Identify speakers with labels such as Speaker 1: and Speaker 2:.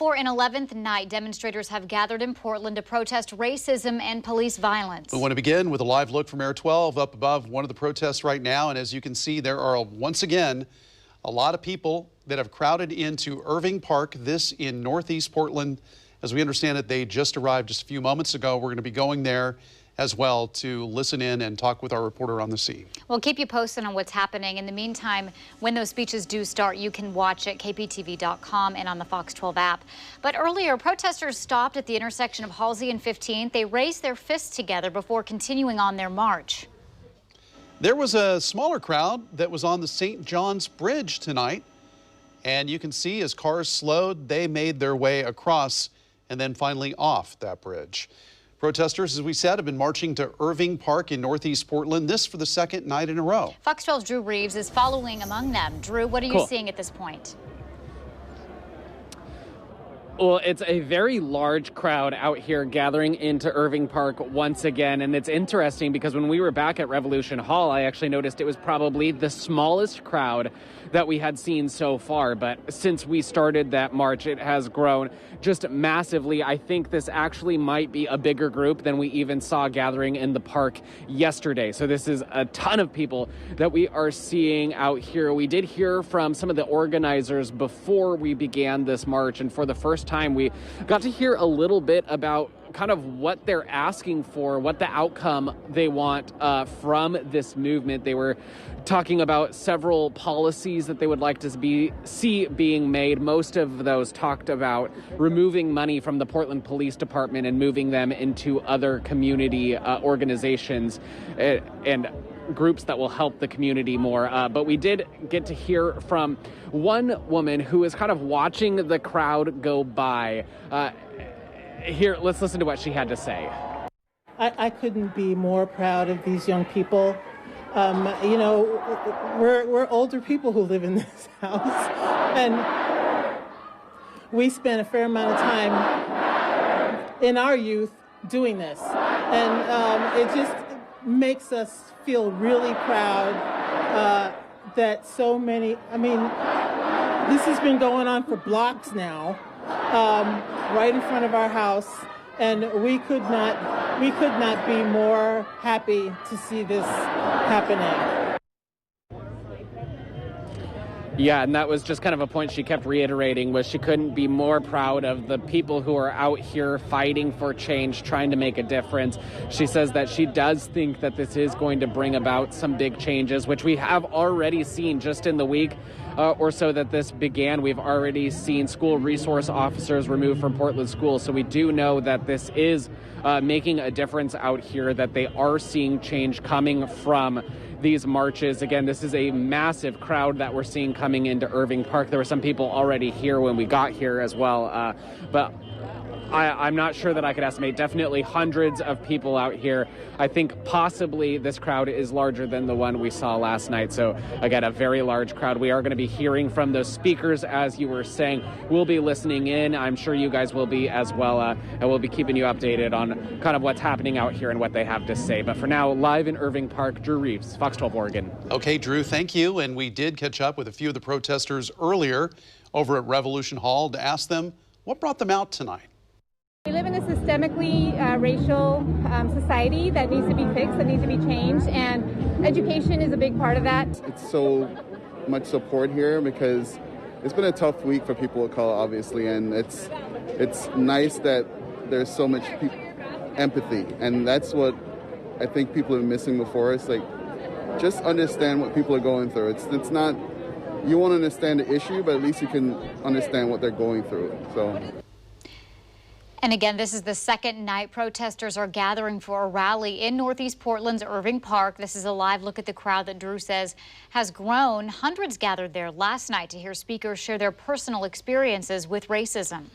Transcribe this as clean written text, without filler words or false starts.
Speaker 1: For an 11th night, demonstrators have gathered in Portland to protest racism and police violence.
Speaker 2: We want to begin with a live look from Air 12 up above one of the protests right now. And as you can see, there are once again a lot of people that have crowded into Irving Park, this in Northeast Portland. As we understand it, they just arrived just a few moments ago. We're going to be going there as well to listen in and talk with our reporter on the scene.
Speaker 1: We'll keep you posted on what's happening. In the meantime, when those speeches do start, you can watch at kptv.com and on the Fox 12 app. But earlier, protesters stopped at the intersection of Halsey and 15th. They raised their fists together before continuing on their march.
Speaker 2: There was a smaller crowd that was on the St. John's Bridge tonight. And you can see as cars slowed, they made their way across and then finally off that bridge. Protesters, as we said, have been marching to Irving Park in Northeast Portland, this for the second night in a row.
Speaker 1: Fox 12's Drew Reeves is following among them. Drew, what are you seeing at this point?
Speaker 3: Well, it's a very large crowd out here gathering into Irving Park once again. And it's interesting because when we were back at Revolution Hall, I actually noticed it was probably the smallest crowd that we had seen so far. But since we started that march, it has grown just massively. I think this actually might be a bigger group than we even saw gathering in the park yesterday. So this is a ton of people that we are seeing out here. We did hear from some of the organizers before we began this march. And for the first time, we got to hear a little bit about kind of what they're asking for, what the outcome they want from this movement. They were talking about several policies that they would like to see being made. Most of those talked about removing money from the Portland Police Department and moving them into other community organizations and groups that will help the community more. But we did get to hear from one woman who is kind of watching the crowd go by. Here, let's listen to what she had to say.
Speaker 4: I couldn't be more proud of these young people. You know, we're older people who live in this house, and we spent a fair amount of time in our youth doing this, and it just makes us feel really proud that so many, I mean, this has been going on for blocks now, right in front of our house, and we could not be more happy to see this happening.
Speaker 3: Yeah, and that was just kind of a point she kept reiterating, was she couldn't be more proud of the people who are out here fighting for change, trying to make a difference. She says that she does think that this is going to bring about some big changes, which we have already seen just in the week or so that this began. We've already seen school resource officers removed from Portland schools. So we do know that this is making a difference out here, that they are seeing change coming from these marches. Again, this is a massive crowd that we're seeing coming into Irving Park. There were some people already here when we got here as well, but I'm not sure that I could estimate. Definitely hundreds of people out here. I think possibly this crowd is larger than the one we saw last night. So again, a very large crowd. We are going to be hearing from those speakers, as you were saying. We'll be listening in. I'm sure you guys will be as well. And we'll be keeping you updated on kind of what's happening out here and what they have to say. But for now, live in Irving Park, Drew Reeves, Fox 12 Oregon.
Speaker 2: Okay, Drew, thank you. And we did catch up with a few of the protesters earlier over at Revolution Hall to ask them what brought them out tonight.
Speaker 5: We live in a systemically racial society that needs to be fixed, that needs to be changed, and education is a big part of that.
Speaker 6: It's so much support here because it's been a tough week for people of color, obviously, and it's nice that there's so much empathy, and that's what I think people are missing before. It's like, just understand what people are going through. It's not, you won't understand the issue, but at least you can understand what they're going through. So.
Speaker 1: And again, this is the second night protesters are gathering for a rally in Northeast Portland's Irving Park. This is a live look at the crowd that Drew says has grown. Hundreds gathered there last night to hear speakers share their personal experiences with racism.